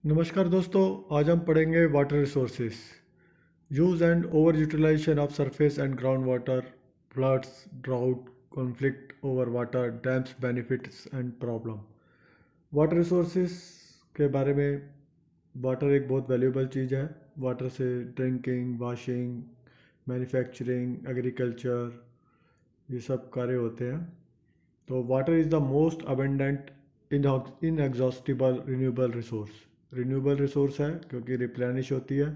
नमस्कार दोस्तों। आज हम पढ़ेंगे water resources, use and over utilization of surface and ground water, floods, drought, conflict over water, dams, benefits and problem. Water resources के बारे में, वाटर एक बहुत वैल्यूएबल चीज़ है। वाटर से ड्रिंकिंग, वॉशिंग, मैन्युफैक्चरिंग, एग्रीकल्चर, ये सब कार्य होते हैं। तो water is the most abundant inexhaustible renewable resource. Renewable resource है क्योंकि रिप्लेनिश होती है।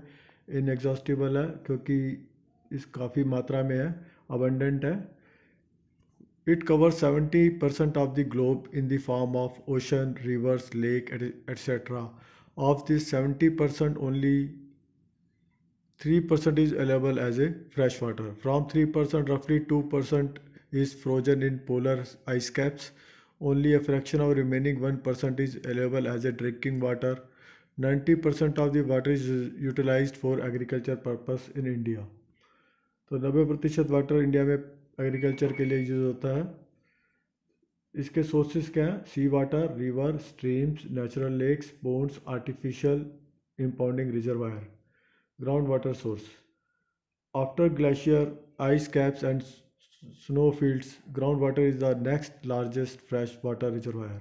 इन एग्जॉस्टिबल है क्योंकि इस काफ़ी मात्रा में है, अबेंडेंट है। It covers 70% of the globe in the form of ocean, reverse, lake etcetera. Of this 70% only 3% is available as a fresh water. From 3%, roughly 2% is frozen in polar ice caps. Only a fraction of remaining 1% is available as a drinking water. 90% of the water is utilized for agriculture purpose in India. तो 90% water India में agriculture के लिए use होता है। इसके sources क्या हैं? Sea water, river, streams, natural lakes, ponds, artificial impounding reservoir. Ground water source: after glacier, ice caps and snow fields, groundwater is the next largest freshwater reservoir.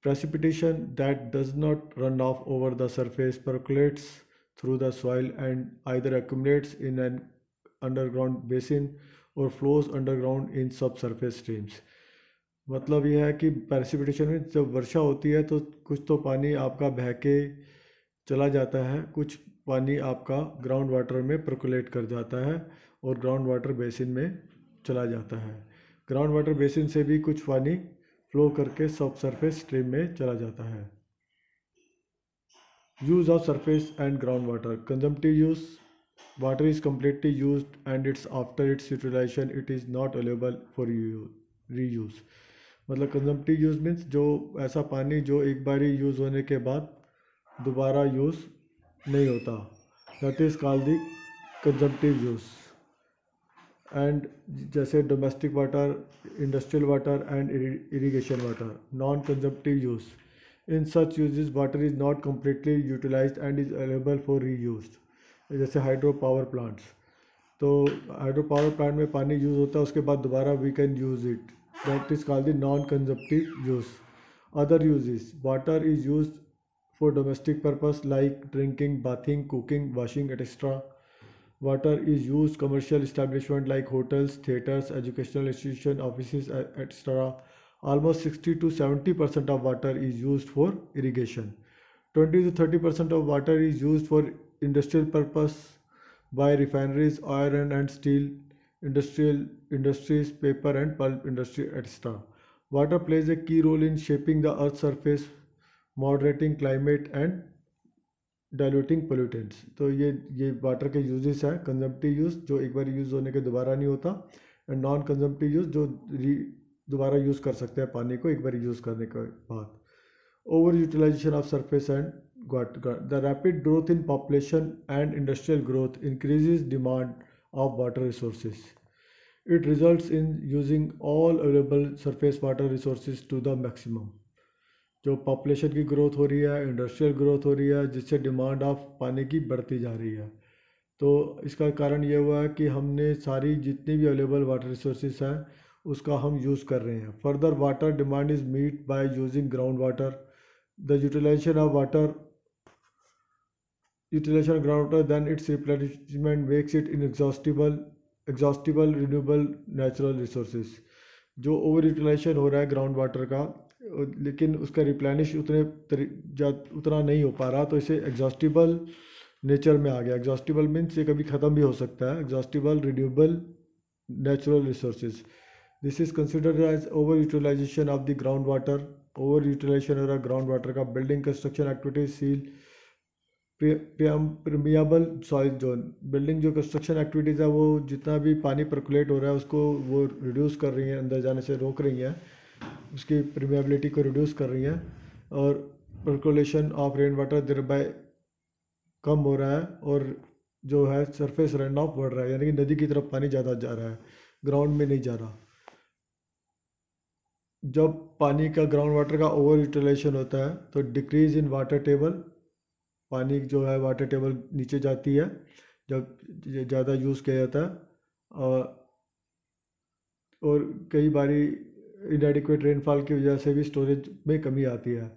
Precipitation that does not run off over the surface percolates through the soil and either accumulates in an underground basin or flows underground in subsurface streams. मतलब यह है कि precipitation में जब वर्षा होती है तो कुछ तो पानी आपका बह के चला जाता है, कुछ पानी आपका ग्राउंड वाटर में परकोलेट कर जाता है और ग्राउंड वाटर बेसिन में चला जाता है। ग्राउंड वाटर बेसिन से भी कुछ पानी फ्लो करके सब सरफेस स्ट्रीम में चला जाता है। Use of surface and ground water: consumptive use: water is completely used and it's after its utilization it is not available for reuse। मतलब कंजम्पटिव यूज मीन्स जो ऐसा पानी जो एक बार ही यूज़ होने के बाद दोबारा यूज़ नहीं होता, that is called the consumptive use. And जैसे domestic water, industrial water and irrigation water. Non consumptive use: in such uses water is not completely utilized and is available for reuse. जैसे hydro power plants, तो hydro power plant में पानी use होता है, उसके बाद दोबारा we can use it, that is called the non consumptive use. Other uses: water is use for domestic purpose like drinking, bathing, cooking, washing, etc. Water is used commercial establishment like hotels, theaters, educational institutions, offices, etc. Almost 60 to 70% of water is used for irrigation. 20 to 30% of water is used for industrial purpose by refineries, iron and steel industrial industries, paper and pulp industry, etc. Water plays a key role in shaping the earth's surface, moderating climate and diluting pollutants. तो ये water के uses हैं। Consumptive use जो एक बार use होने के दोबारा नहीं होता, एंड नॉन कंजम्पटिव यूज़ जो दोबारा यूज़ कर सकते हैं पानी को एक बार यूज़ करने के बाद। Over utilization of surface and the rapid growth in population and industrial growth increases demand of water resources. It results in using all available surface water resources to the maximum. जो population की growth हो रही है, industrial growth हो रही है, जिससे demand of पानी की बढ़ती जा रही है। तो इसका कारण ये हुआ है कि हमने सारी जितनी भी अवेलेबल वाटर रिसोर्सेज हैं उसका हम यूज़ कर रहे हैं। Further water demand is meet by using ground water. The utilization of water utilization of groundwater then its replenishment makes it inexhaustible renewable natural resources। जो ओवर यूटिलाइजेशन हो रहा है ग्राउंड वाटर का, लेकिन उसका रिप्लेनिश उतना नहीं हो पा रहा, तो इसे एग्जॉस्टिबल नेचर में आ गया। एग्जॉस्टिबल मीन्स ये कभी ख़त्म भी हो सकता है। Exhaustible renewable natural resources, this is considered as over utilization of the ground water. Over utilization हो रहा है ग्राउंड वाटर का। Building construction activities, seal permeable soil zone, building जो कंस्ट्रक्शन एक्टिविटीज़ है वो जितना भी पानी परकुलेट हो रहा है उसको वो रिड्यूस कर रही हैं, अंदर जाने से रोक रही हैं, उसकी परमियाबिलिटी को रिड्यूस कर रही हैं, और percolation of rain water thereby कम हो रहा है, और जो है सरफेस रन ऑफ बढ़ रहा है, यानी कि नदी की तरफ पानी ज़्यादा जा रहा है, ग्राउंड में नहीं जा रहा। जब पानी का ग्राउंड वाटर का ओवर यूटिलाइजेशन होता है तो डिक्रीज इन वाटर टेबल पानी जो है वाटर टेबल नीचे जाती है जब ज़्यादा यूज़ किया जाता है। और कई बारी इनएडिक्वेट रेनफॉल की वजह से भी स्टोरेज में कमी आती है।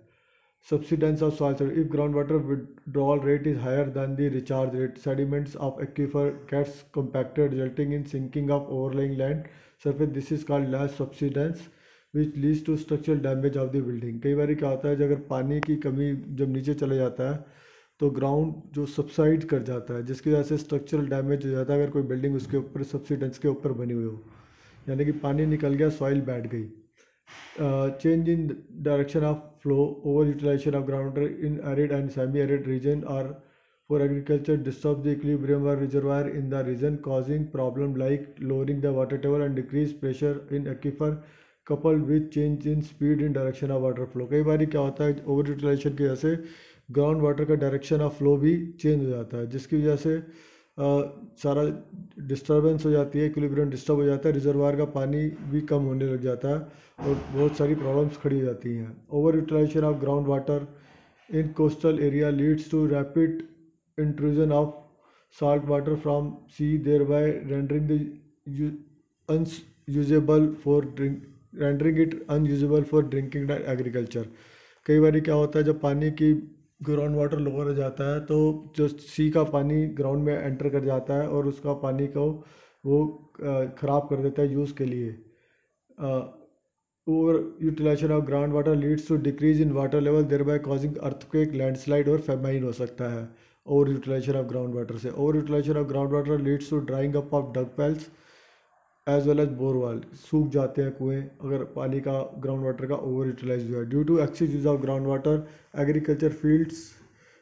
Subsidence of soil surface. If groundwater withdrawal rate is higher than the recharge rate, sediments of aquifer gets compacted, resulting in sinking of overlying land surface. This is called less subsidence, which leads to structural damage of the building. कई बार क्या होता है अगर पानी की कमी जब नीचे चले जाता है तो ग्राउंड जो सबसाइड कर जाता है, जिसकी वजह से स्ट्रक्चरल डैमेज हो जाता है अगर कोई बिल्डिंग उसके ऊपर सबसिडेंस के ऊपर बनी हुई हो, यानी कि पानी निकल गया, सॉइल बैठ गई। Change in direction of flow, overutilization of groundwater in arid and semi-arid region or for agriculture disturbs the equilibrium of reservoir in the region, causing problem like lowering the water table and decreased pressure in aquifer, coupled with change in speed in direction of water flow. कई बार क्या होता है over utilisation की वजह से ground water का direction of flow भी change हो जाता है, जिसकी वजह से सारा डिस्टर्बेंस हो जाती है, इक्विलिब्रियम डिस्टर्ब हो जाता है, रिजर्वायर का पानी भी कम होने लग जाता है और बहुत सारी प्रॉब्लम्स खड़ी हो जाती हैं। Over utilization of ground water in coastal area leads to rapid intrusion of salt water from sea, thereby rendering unusable for drink rendering it unusable for drinking and agriculture. कई बार क्या होता है जब पानी की ग्राउंड वाटर लोअर हो जाता है तो जो सी का पानी ग्राउंड में एंटर कर जाता है और उसका पानी को वो ख़राब कर देता है यूज़ के लिए। Over utilization of ground water leads to decrease in water level, thereby causing earthquake, landslide और फेमाइन हो सकता है over utilization of ground water से। Over utilization of ground water leads to drying up of dug wells as well as borewell, सूख जाते हैं कुएँ अगर पानी का ग्राउंड वाटर का ओवर यूटिलाइज हुआ है। Due to excess use of ground water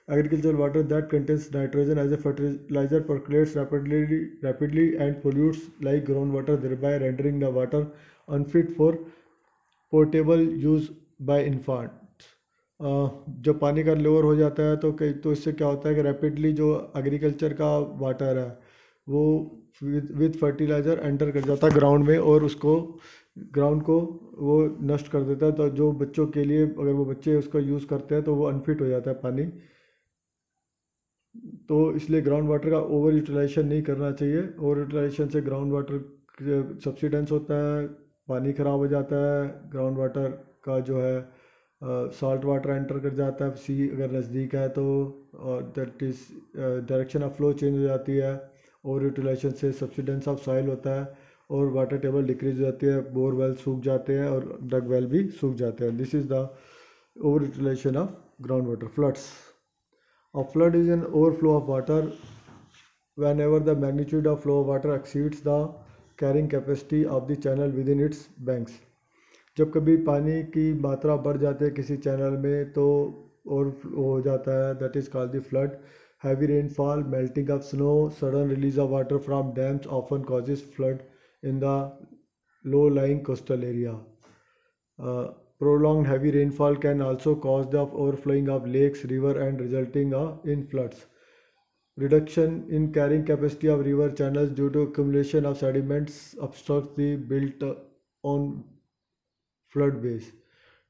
agricultural water that contains nitrogen as a fertilizer percolates rapidly and pollutes like groundwater, thereby rendering the water unfit for portable use by infant. जब पानी का level हो जाता है तो इससे क्या होता है कि रैपिडली जो एग्रीकल्चर का वाटर है वो विद फर्टिलाइज़र एंटर कर जाता है ग्राउंड में और उसको ग्राउंड को वो नष्ट कर देता है। तो जो बच्चों के लिए अगर वो बच्चे उसका यूज़ करते हैं तो वो अनफिट हो जाता है पानी। तो इसलिए ग्राउंड वाटर का ओवर यूटिलाइजेशन नहीं करना चाहिए। ओवर यूटिलाइजेशन से ग्राउंड वाटर सब्सिडेंस होता है, पानी ख़राब हो जाता है, ग्राउंड वाटर का जो है सॉल्ट वाटर एंटर कर जाता है सी अगर नज़दीक है तो, और that is direction of flow change हो जाती है। ओवर यूटिलाइजेशन से सब्सिडेंस ऑफ सॉइल होता है और वाटर टेबल डिक्रीज हो जाती है, बोर वेल सूख जाते हैं और डग वेल भी सूख जाते हैं। This is the over utilization of ground water. Floods. A flood is an overflow of water whenever the magnitude of flow of water exceeds the carrying capacity of the channel within its banks. जब कभी पानी की मात्रा बढ़ जाती है किसी channel में तो ओवरफ्लो हो जाता है, that is called the flood. Heavy rainfall, melting of snow, sudden release of water from dams often causes flood in the low lying coastal area. Prolonged heavy rainfall can also cause the overflowing of lakes, river and resulting in floods. Reduction in carrying capacity of river channels due to accumulation of sediments obstructs the built on floodways.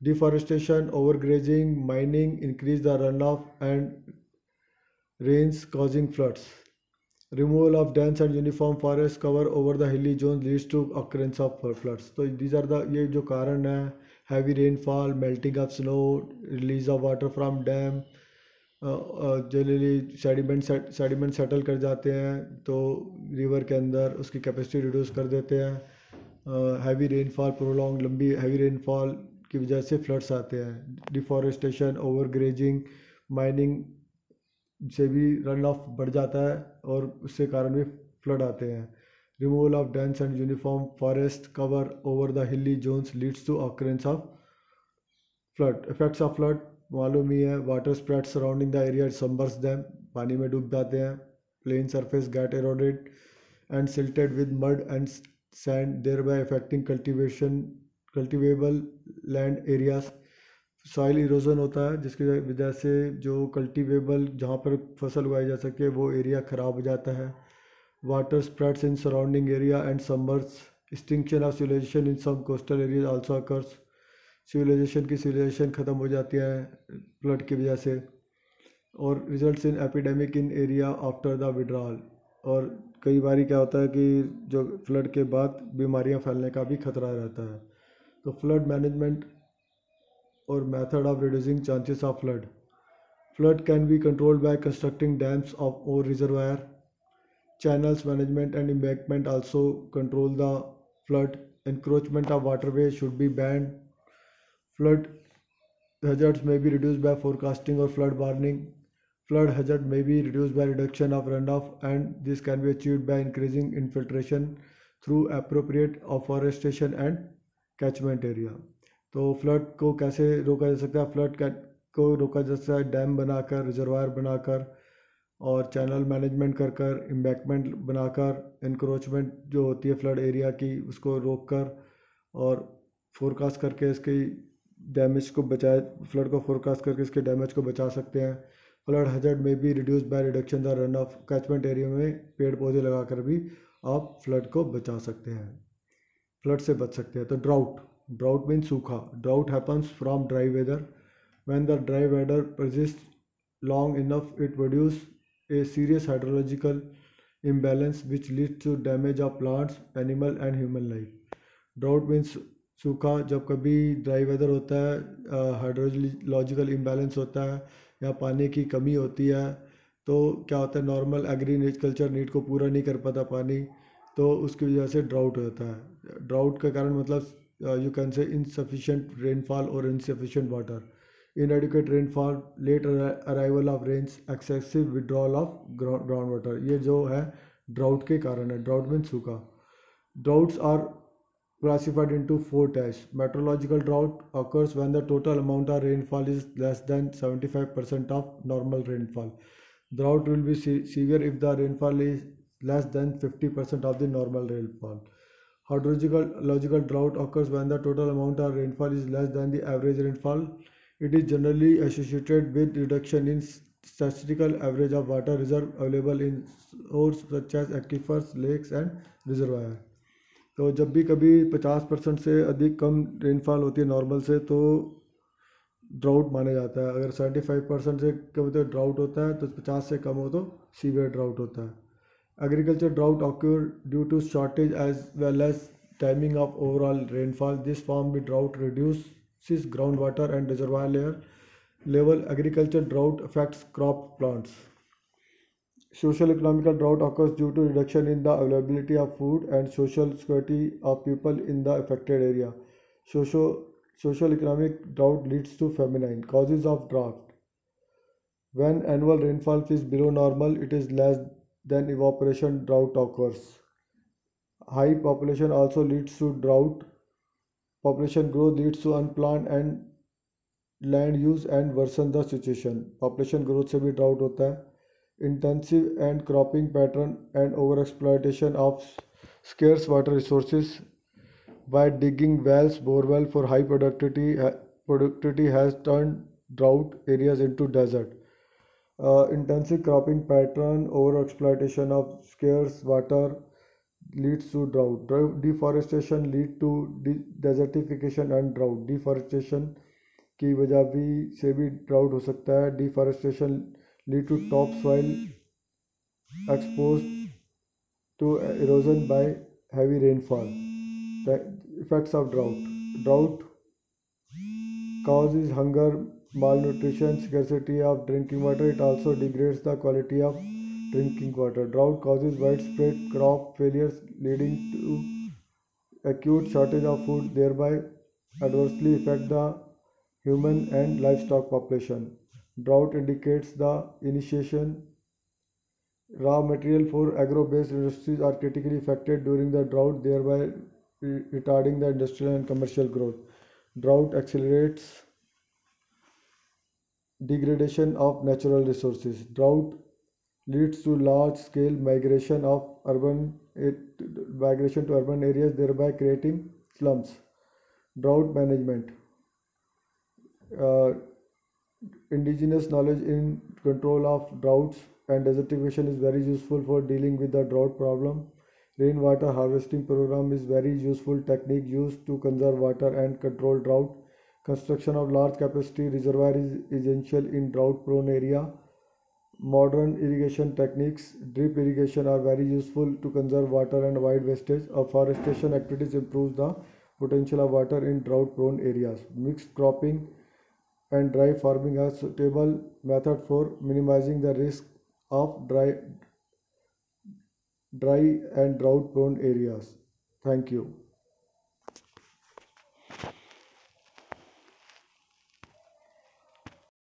Deforestation, overgrazing, mining increase the runoff and rains causing floods. Removal of dense and uniform forest cover over the hilly zones leads to occurrence of floods. तो these are the ये जो कारण है, heavy rainfall, melting of snow, release of water from dam, generally sediment settle कर जाते हैं तो river के अंदर उसकी कैपेसिटी रिड्यूस कर देते हैं। हैवी रेनफॉल, प्रोलॉन्ग लंबी हैवी रेनफॉल की वजह से फ्लड्स आते हैं। डिफॉरेस्टेशन, ओवरग्रेजिंग, माइनिंग से भी रन ऑफ बढ़ जाता है और उससे कारण भी फ्लड आते हैं। Removal of dense and uniform forest cover over the hilly zones leads to occurrence of flood. Effects of flood मालूम ही है, water spreads surrounding the area, submerges them, पानी में डूब जाते हैं। Plain surface get eroded and silted with mud and sand, thereby affecting cultivable land areas. Soil erosion होता है जिसकी वजह से जो कल्टीवेबल जहाँ पर फसल उगाई जा सकती है वो एरिया ख़राब हो जाता है। Water spreads in surrounding area and submerge. Extinction of civilization in some coastal areas also occurs. Civilization ख़त्म हो जाती है फ्लड की वजह से। और results in epidemic in area after the withdrawal. और कई बार क्या होता है कि जो फ्लड के बाद बीमारियां फैलने का भी खतरा रहता है। तो फ्लड मैनेजमेंट और method of reducing chances of flood. Flood can be controlled by constructing dams of और reservoir. Channels management and embankment also control the flood. Encroachment of waterways should be banned. Flood hazards may be reduced by forecasting or flood warning. Flood hazard may be reduced by reduction of runoff, and this can be achieved by increasing infiltration through appropriate afforestation and catchment area. तो flood को कैसे रोका जा सकता है? Flood को रोका जा सकता है डैम बनाकर, रिजर्वायर बनाकर, और चैनल मैनेजमेंट कर कर, एम्बैंकमेंट बनाकर, इंक्रोचमेंट जो होती है फ्लड एरिया की उसको रोक कर, और फोरकास्ट करके इसकी डैमेज को बचाए, फ्लड को फोरकास्ट करके इसके डैमेज को बचा सकते हैं। फ्लड हैजर्ड में भी reduce by reduction the run of. Catchment area में पेड़ पौधे लगाकर भी आप फ्लड को बचा सकते हैं, फ्लड से बच सकते हैं। तो ड्राउट मीन्स सूखा। Drought happens from dry weather. When the dry weather persist long enough it produce a serious hydrological imbalance which leads to damage of plants, animal and human life. Drought means सूखा। जब कभी dry weather होता है, hydrological imbalance होता है या पानी की कमी होती है, तो क्या होता है, नॉर्मल एग्रीकल्चर नीड को पूरा नहीं कर पाता पानी, तो उसकी वजह से ड्राउट होता है। ड्राउट का कारण मतलब you can say insufficient rainfall और insufficient water, inadequate rainfall, late arrival of rains, excessive withdrawal of ground water। ये जो है ड्राउट के कारण है। ड्राउट मीन सूखा। Droughts are classified into four types. Meteorological drought occurs when the total amount of rainfall is less than 75% of normal rainfall. Drought will be severe if the rainfall is less than 50% of the normal rainfall. Hydrological drought occurs when the total amount of rainfall is less than the average rainfall. It is generally associated with reduction in statistical average of water reserve available in sources such as aquifers, lakes and reservoir। तो जब भी कभी 50% से अधिक कम rainfall होती है normal से, तो ड्राउट माना जाता है। अगर 75% से कम तो ड्राउट होता है, तो 50 से कम हो तो सीवियर ड्राउट होता है। Agriculture drought occur due to shortage as well as timing of overall rainfall. This form with drought reduces groundwater and reservoir level. Agriculture drought affects crop plants. Social economical drought occurs due to reduction in the availability of food and social security of people in the affected area. Social economic drought leads to famine. Causes of drought: when annual rainfall is below normal, it is less than evaporation, drought occurs. High population also leads to drought. Population growth leads to unplanned and land use and worsen the situation. Population growth से भी drought होता है। Intensive and cropping pattern and overexploitation of scarce water resources by digging wells, borewell for high productivity has turned drought areas into desert. Intensive cropping pattern, overexploitation of scarce water leads to drought. Deforestation lead to desertification and drought. Deforestation की वजह भी से भी drought हो सकता है। Deforestation lead to top soil exposed to erosion by heavy rainfall. The effects of drought: drought causes hunger, malnutrition, scarcity of drinking water. It also degrades the quality of drinking water. Drought causes widespread crop failures leading to acute shortage of food, thereby adversely affect the human and livestock population. Drought indicates the initiation. Raw material for agro-based industries are critically affected during the drought, thereby retarding the industrial and commercial growth. Drought accelerates degradation of natural resources. Drought leads to large-scale migration to urban areas, thereby creating slums. Drought management: indigenous knowledge in control of droughts and desertification is very useful for dealing with the drought problem. Rainwater harvesting program is very useful technique used to conserve water and control drought. Construction of large capacity reservoir is essential in drought prone area. Modern irrigation techniques, drip irrigation, are very useful to conserve water and avoid wastage. Afforestation activities improve the potential of water in drought-prone areas. Mixed cropping and dry farming are suitable method for minimizing the risk of dry and drought-prone areas. Thank you.